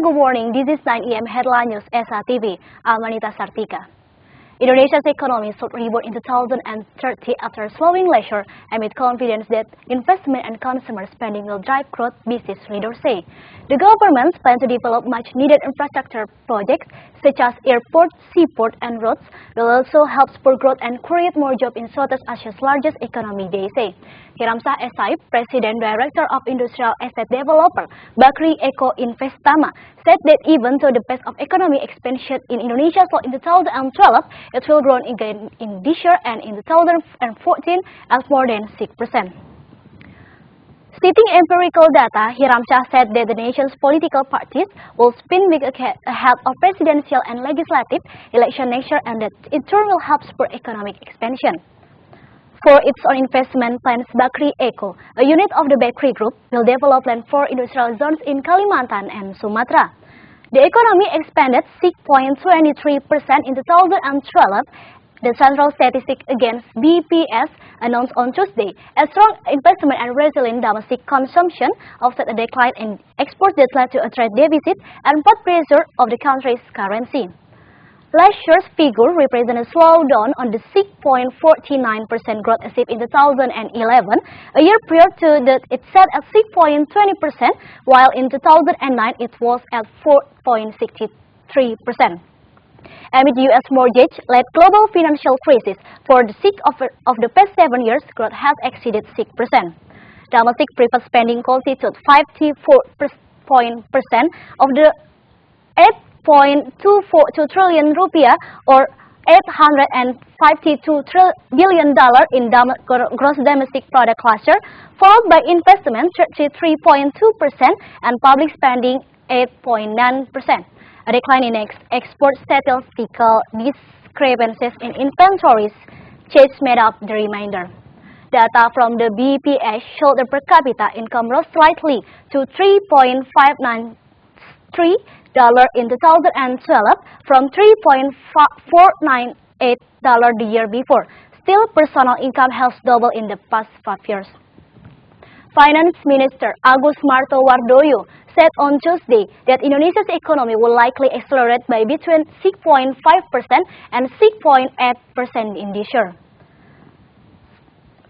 good morning. This is 9 AM Headline News SRTV. I'm Anita Sartika. Indonesia's economy should rebound in 2030 after slowing leisure amid confidence that investment and consumer spending will drive growth, business leaders say. The government plans to develop much-needed infrastructure projects such as airports, seaport, and roads will also help spur growth and create more jobs in Southeast Asia's largest economy, they say. Hiramsyah Essaip, President Director of Industrial Asset Developer Bakri Eko Investama, said that even though the pace of economic expansion in Indonesia slowed in 2012, it will grow again in this year and in 2014 at more than 6%. Citing empirical data, Hiramsyah said that the nation's political parties will spin big ahead of presidential and legislative election next year and that in turn will help spur economic expansion. For its own investment plans, Bakri Eko, a unit of the Bakri Group, will develop land for industrial zones in Kalimantan and Sumatra. The economy expanded 6.23% in 2012. The Central Statistics Against BPS announced on Tuesday a strong investment and resilient domestic consumption offset a decline in exports that led to a trade deficit and put pressure of the country's currency. Last year's figure represents a slowdown on the 6.49% growth achieved in 2011, a year prior to that it set at 6.20%, while in 2009 it was at 4.63%. Amid U.S. mortgage-led global financial crisis, for the sake of the past 7 years, growth has exceeded 6%. Domestic private spending constitutes 54% of the 8.242 trillion rupiah or $852 billion in gross domestic product cluster, followed by investment 33.2% and public spending 8.9%. A decline in export statistical discrepancies in inventories change made up the remainder. Data from the BPS showed the per capita income rose slightly to $3.593 in 2012 from $3.498 the year before. Still, personal income has doubled in the past 5 years. Finance Minister Agus Martowardoyo said on Tuesday that Indonesia's economy will likely accelerate by between 6.5% and 6.8% in this year.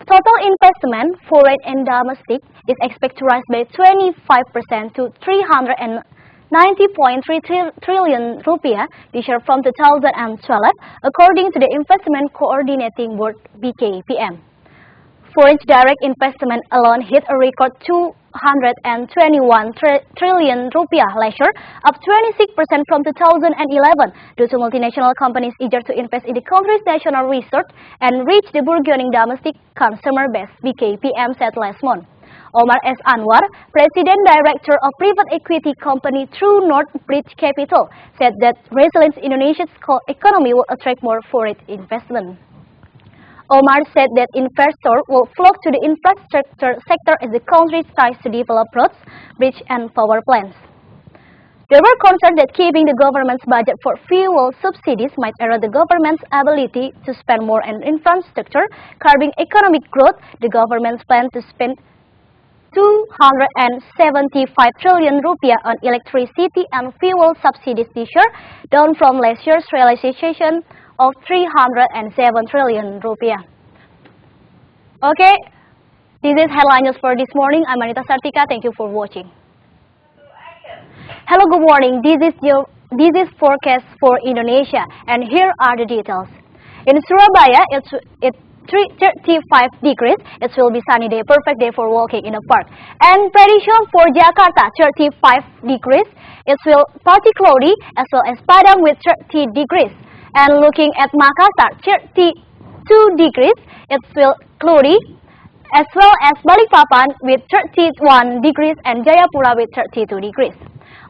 Total investment, foreign and domestic, is expected to rise by 25% to 390.3 trillion rupiah this year from 2012, according to the Investment Coordinating Board (BKPM). Foreign direct investment alone hit a record 221 trillion rupiah last year, up 26% from 2011, due to multinational companies eager to invest in the country's national research and reach the burgeoning domestic consumer base, BKPM said last month. Omar S. Anwar, President Director of private equity company True North Bridge Capital, said that resilient Indonesia's economy will attract more foreign investment. Omar said that investors will flock to the infrastructure sector as the country tries to develop roads, bridges, and power plants. They were concerned that keeping the government's budget for fuel subsidies might erode the government's ability to spend more on infrastructure, curbing economic growth. The government's plan to spend 275 trillion rupiah on electricity and fuel subsidies this year, down from last year's realization of 307 trillion rupiah. Okay, this is headline news for this morning. I'm Anita Sartika. Thank you for watching. Hello, good morning. This is forecast for Indonesia, and here are the details. In Surabaya, it's 35 degrees. It will be sunny day, perfect day for walking in the park. And prediction for Jakarta, 35 degrees. It will partly cloudy as well as Padang with 30 degrees. And looking at Makassar, 32 degrees, it will cloudy, as well as Balikpapan with 31 degrees and Jayapura with 32 degrees.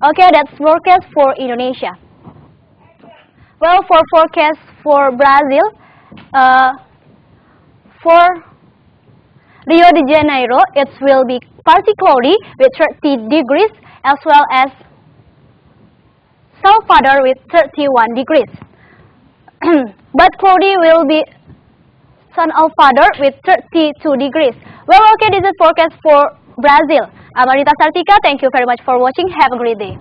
Okay, that's forecast for Indonesia. Well, for forecast for Brazil, for Rio de Janeiro, it will be partly cloudy with 30 degrees, as well as Salvador with 31 degrees. But cloudy will be San Salvador with 32 degrees. Well, okay, this is forecast for Brazil. I'm Anita Sartika. Thank you very much for watching. Have a great day.